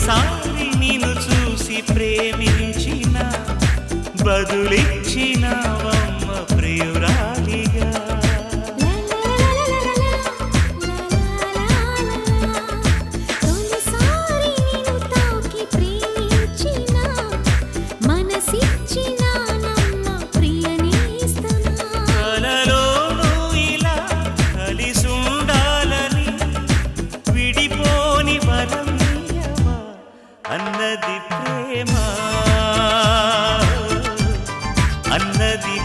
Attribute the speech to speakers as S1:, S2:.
S1: తొలిసారి నిన్ను చూసి ప్రేమించిన బదులిచ్చినవమ్మ ప్రియురాలిగా.
S2: తొలిసారి నిన్ను తాకి ప్రేమించిన మనసిచ్చిన నమ్మ ప్రియ నేస్తమా.
S1: కలలోనూ ఇలా కలిసుండాలని విడిపోని వరం ఇయ్యవా అన్నది ప్రేమ, అన్నది